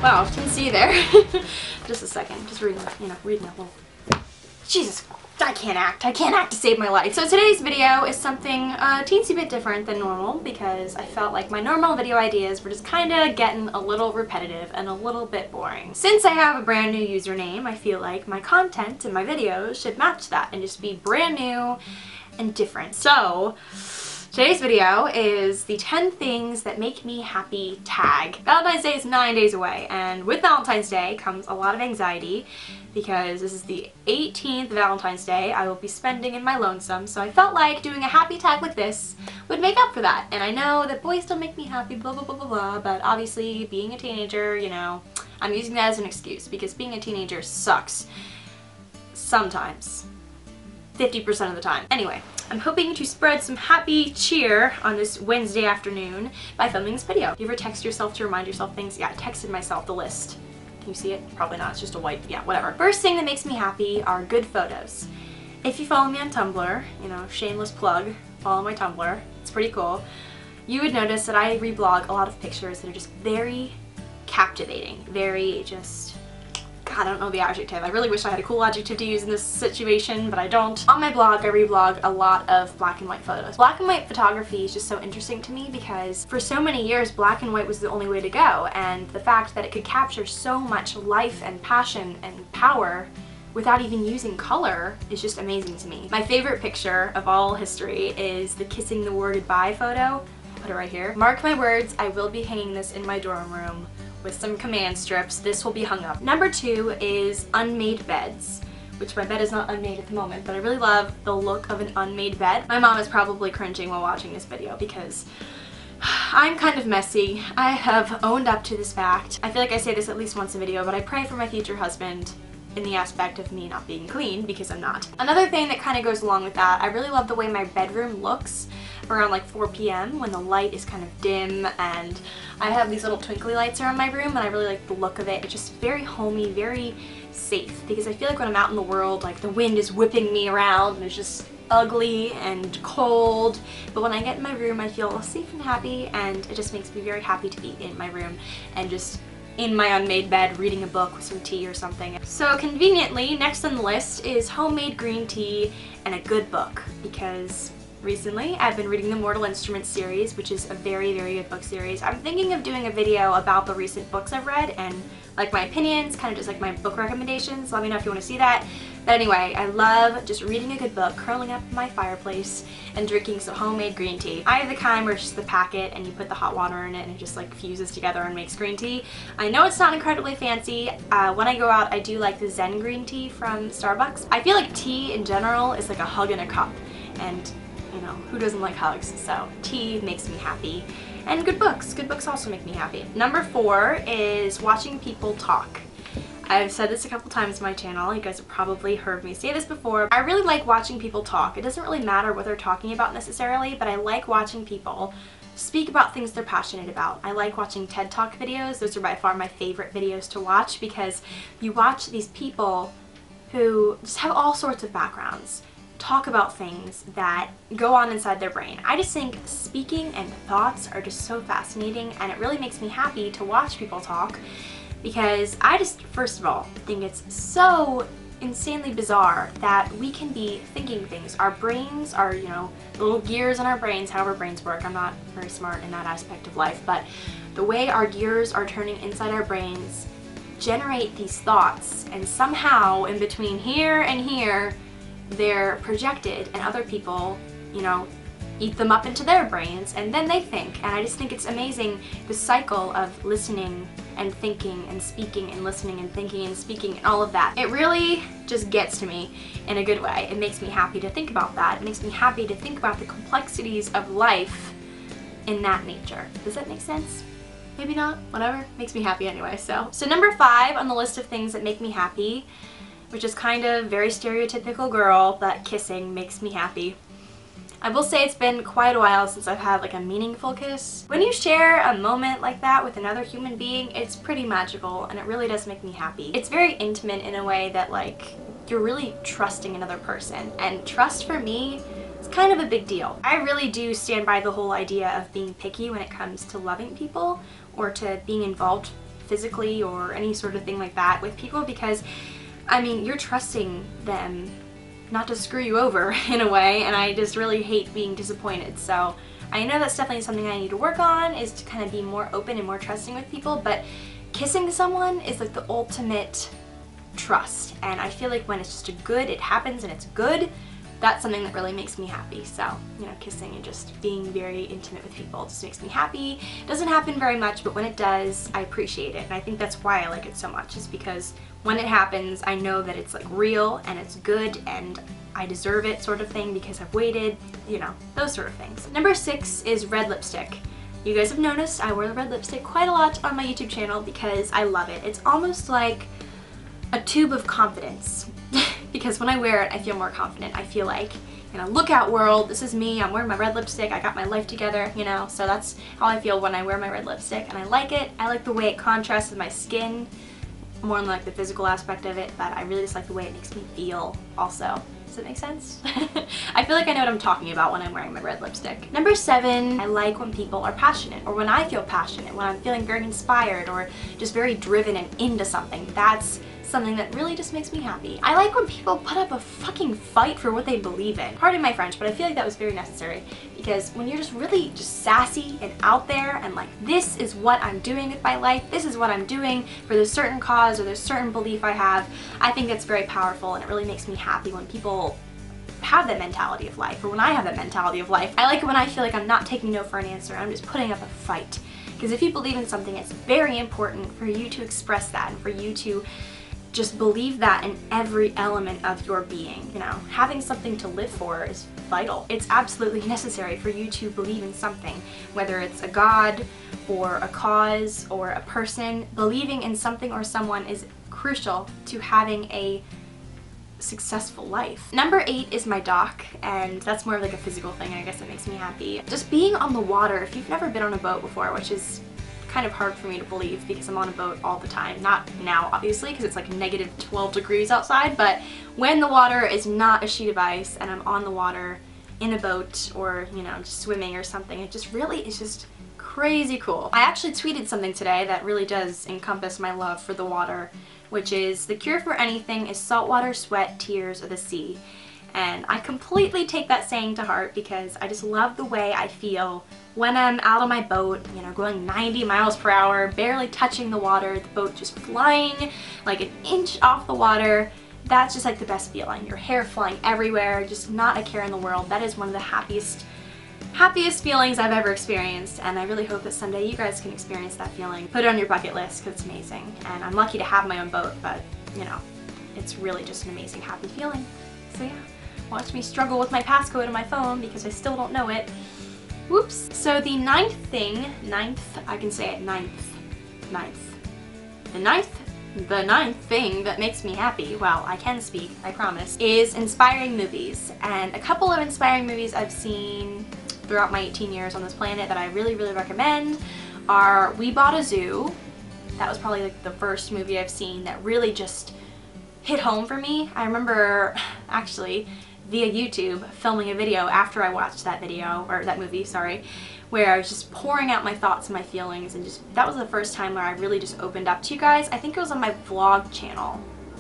Wow, didn't see you there. Just a second, just reading, reading a little. Jesus, I can't act to save my life. So today's video is something a teensy bit different than normal because I felt like my normal video ideas were just kind of getting a little repetitive and a little bit boring. Since I have a brand new username, I feel like my content and my videos should match that and just be brand new and different. So today's video is the 10 things that make me happy tag. Valentine's Day is 9 days away, and with Valentine's Day comes a lot of anxiety because this is the 18th Valentine's Day I will be spending in my lonesome, so I felt like doing a happy tag like this would make up for that. And I know that boys don't make me happy, blah blah blah blah blah, but obviously being a teenager, you know, I'm using that as an excuse because being a teenager sucks. Sometimes. 50% of the time. Anyway, I'm hoping to spread some happy cheer on this Wednesday afternoon by filming this video. You ever text yourself to remind yourself things? Yeah, I texted myself the list. Can you see it? Probably not, it's just a white, yeah, whatever. First thing that makes me happy are good photos. If you follow me on Tumblr, you know, shameless plug, follow my Tumblr, it's pretty cool, you would notice that I reblog a lot of pictures that are just very captivating, very just, God, I don't know the adjective. I really wish I had a cool adjective to use in this situation, but I don't. On my blog, I reblog a lot of black and white photos. Black and white photography is just so interesting to me because for so many years, black and white was the only way to go, and the fact that it could capture so much life and passion and power without even using color is just amazing to me. My favorite picture of all history is the kissing the war goodbye photo. I'll put it right here. Mark my words, I will be hanging this in my dorm room with some command strips. This will be hung up. Number 2 is unmade beds, which my bed is not unmade at the moment, but I really love the look of an unmade bed. My mom is probably cringing while watching this video because I'm kind of messy. I have owned up to this fact. I feel like I say this at least once a video, but I pray for my future husband in the aspect of me not being clean because I'm not. Another thing that kind of goes along with that, I really love the way my bedroom looks around like 4 p.m. when the light is kind of dim, and I have these little twinkly lights around my room and I really like the look of it. It's just very homey, very safe, because I feel like when I'm out in the world, like the wind is whipping me around and it's just ugly and cold, but when I get in my room I feel safe and happy, and it just makes me very happy to be in my room and just in my unmade bed reading a book with some tea or something. So conveniently, next on the list is homemade green tea and a good book, because recently I've been reading the Mortal Instruments series, which is a very, very good book series. I'm thinking of doing a video about the recent books I've read and like my opinions, kind of just like my book recommendations. Let me know if you want to see that. But anyway, I love just reading a good book, curling up in my fireplace, and drinking some homemade green tea. I have the kind where it's just the packet and you put the hot water in it and it just like fuses together and makes green tea. I know it's not incredibly fancy. When I go out, I do like the Zen green tea from Starbucks. I feel like tea in general is like a hug in a cup, and you know, who doesn't like hugs? So tea makes me happy. And good books also make me happy. Number 4 is watching people talk. I've said this a couple times on my channel, you guys have probably heard me say this before. I really like watching people talk. It doesn't really matter what they're talking about necessarily, but I like watching people speak about things they're passionate about. I like watching TED Talk videos. Those are by far my favorite videos to watch because you watch these people who just have all sorts of backgrounds talk about things that go on inside their brain. I just think speaking and thoughts are just so fascinating, and it really makes me happy to watch people talk because I just, first of all, think it's so insanely bizarre that we can be thinking things. Our brains are, you know, the little gears in our brains, however brains work. I'm not very smart in that aspect of life, but the way our gears are turning inside our brains generate these thoughts, and somehow in between here and here they're projected, and other people, you know, eat them up into their brains, and then they think. And I just think it's amazing, the cycle of listening and thinking and speaking and listening and thinking and speaking and all of that. It really just gets to me in a good way. It makes me happy to think about that. It makes me happy to think about the complexities of life in that nature. Does that make sense? Maybe not, whatever. Makes me happy anyway, so. So number 5 on the list of things that make me happy, which is kind of very stereotypical girl, but kissing makes me happy. I will say it's been quite a while since I've had like a meaningful kiss. When you share a moment like that with another human being, it's pretty magical, and it really does make me happy. It's very intimate in a way that like you're really trusting another person, and trust for me is kind of a big deal. I really do stand by the whole idea of being picky when it comes to loving people or to being involved physically or any sort of thing like that with people, because I mean, you're trusting them not to screw you over in a way, and I just really hate being disappointed. So I know that's definitely something I need to work on, is to kind of be more open and more trusting with people, but kissing someone is like the ultimate trust, and I feel like when it's just a good, it happens and it's good, that's something that really makes me happy. So, you know, kissing and just being very intimate with people just makes me happy. It doesn't happen very much, but when it does, I appreciate it, and I think that's why I like it so much, is because when it happens, I know that it's like real and it's good and I deserve it, sort of thing, because I've waited, you know, those sort of things. Number 6 is red lipstick. You guys have noticed I wear the red lipstick quite a lot on my YouTube channel because I love it. It's almost like a tube of confidence. Because when I wear it, I feel more confident. I feel like, you know, look out world, this is me, I'm wearing my red lipstick, I got my life together, you know, so that's how I feel when I wear my red lipstick, and I like it. I like the way it contrasts with my skin, more than like the physical aspect of it, but I really just like the way it makes me feel also. Does that make sense? I feel like I know what I'm talking about when I'm wearing my red lipstick. Number 7, I like when people are passionate, or when I feel passionate, when I'm feeling very inspired or just very driven and into something. That's something that really just makes me happy. I like when people put up a fucking fight for what they believe in. Pardon my French, but I feel like that was very necessary, because when you're just really just sassy and out there and like, this is what I'm doing with my life, this is what I'm doing for this certain cause or this certain belief I have, I think that's very powerful, and it really makes me happy when people have that mentality of life, or when I have that mentality of life. I like it when I feel like I'm not taking no for an answer, I'm just putting up a fight. Because if you believe in something, it's very important for you to express that and for you to just believe that in every element of your being. You know, having something to live for is vital. It's absolutely necessary for you to believe in something, whether it's a god or a cause or a person. Believing in something or someone is crucial to having a successful life. Number 8 is my dock, and that's more of like a physical thing, and I guess it makes me happy. Just being on the water. If you've never been on a boat before, which is kind of hard for me to believe because I'm on a boat all the time. Not now, obviously, because it's like negative 12 degrees outside, but when the water is not a sheet of ice and I'm on the water in a boat, or, you know, just swimming or something, it just really is just crazy cool. I actually tweeted something today that really does encompass my love for the water, which is, the cure for anything is saltwater, sweat, tears, or the sea. And I completely take that saying to heart, because I just love the way I feel when I'm out on my boat, you know, going 90 miles per hour, barely touching the water, the boat just flying like an inch off the water. That's just like the best feeling. Your hair flying everywhere, just not a care in the world. That is one of the happiest feelings I've ever experienced, and I really hope that someday you guys can experience that feeling. Put it on your bucket list, because it's amazing. And I'm lucky to have my own boat, but, you know, it's really just an amazing, happy feeling. So yeah, watch me struggle with my passcode on my phone because I still don't know it. Whoops. So the ninth thing, I can say it, the ninth thing that makes me happy, well, I can speak, I promise, is inspiring movies. And a couple of inspiring movies I've seen throughout my 18 years on this planet that I really, really recommend are We Bought a Zoo. That was probably like the first movie I've seen that really just hit home for me. I remember actually via YouTube filming a video after I watched that video, or that movie, sorry, where I was just pouring out my thoughts and my feelings, and just, that was the first time where I really just opened up to you guys. I think it was on my vlog channel,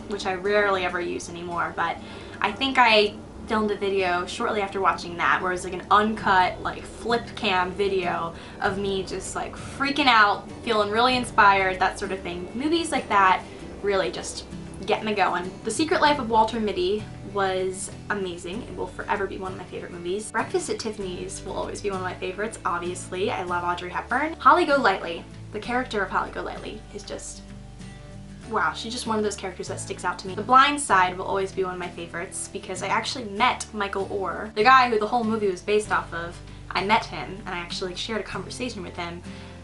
which I rarely ever use anymore, but I think I filmed a video shortly after watching that where it was like an uncut, like flip cam video of me just like freaking out, feeling really inspired, that sort of thing. Movies like that really just get me going. The Secret Life of Walter Mitty was amazing. It will forever be one of my favorite movies. Breakfast at Tiffany's will always be one of my favorites, obviously. I love Audrey Hepburn. Holly Golightly, the character of Holly Golightly is just, wow, she's just one of those characters that sticks out to me. The Blind Side will always be one of my favorites because I actually met Michael Orr, the guy who the whole movie was based off of. I met him and I actually shared a conversation with him.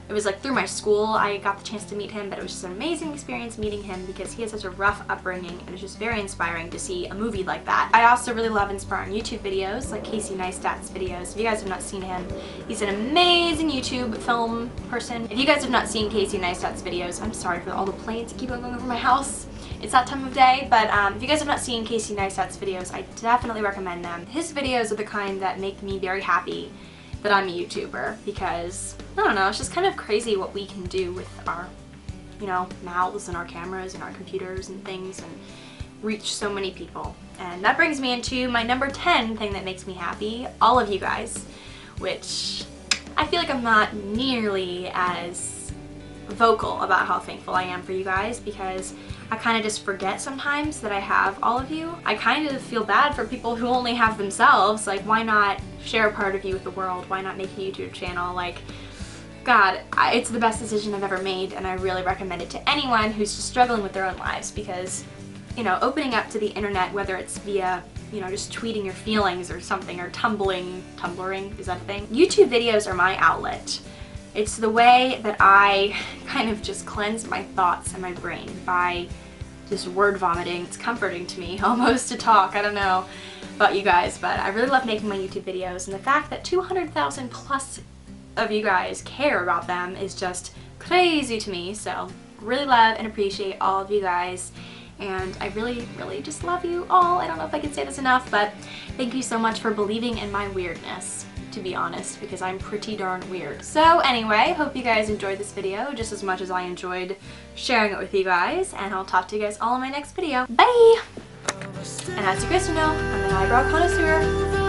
It was like through my school I got the chance to meet him, but it was just an amazing experience meeting him because he has such a rough upbringing, and it's just very inspiring to see a movie like that. I also really love inspiring YouTube videos like Casey Neistat's videos. If you guys have not seen him, he's an amazing YouTube film person. If you guys have not seen Casey Neistat's videos, I'm sorry for all the planes that keep on going over my house. It's that time of day, but if you guys have not seen Casey Neistat's videos, I definitely recommend them. His videos are the kind that make me very happy that I'm a YouTuber, because, I don't know, it's just kind of crazy what we can do with our you know, mouths and our cameras and our computers and things and reach so many people. And that brings me into my number 10 thing that makes me happy, all of you guys, which I feel like I'm not nearly as vocal about how thankful I am for you guys, because I kind of just forget sometimes that I have all of you. I kind of feel bad for people who only have themselves. Like, why not share a part of you with the world? Why not make a YouTube channel? Like, God, it's the best decision I've ever made, and I really recommend it to anyone who's just struggling with their own lives, because, you know, opening up to the internet, whether it's via, you know, just tweeting your feelings or something, or tumbling, is that a thing? YouTube videos are my outlet. It's the way that I kind of just cleanse my thoughts and my brain by just word vomiting. It's comforting to me almost to talk. I don't know about you guys, but I really love making my YouTube videos, and the fact that 200,000 plus of you guys care about them is just crazy to me. So really love and appreciate all of you guys, and I really just love you all. I don't know if I can say this enough, but thank you so much for believing in my weirdness, to be honest, because I'm pretty darn weird. So anyway, hope you guys enjoyed this video just as much as I enjoyed sharing it with you guys, and I'll talk to you guys all in my next video. Bye! And as you guys know, I'm an eyebrow connoisseur.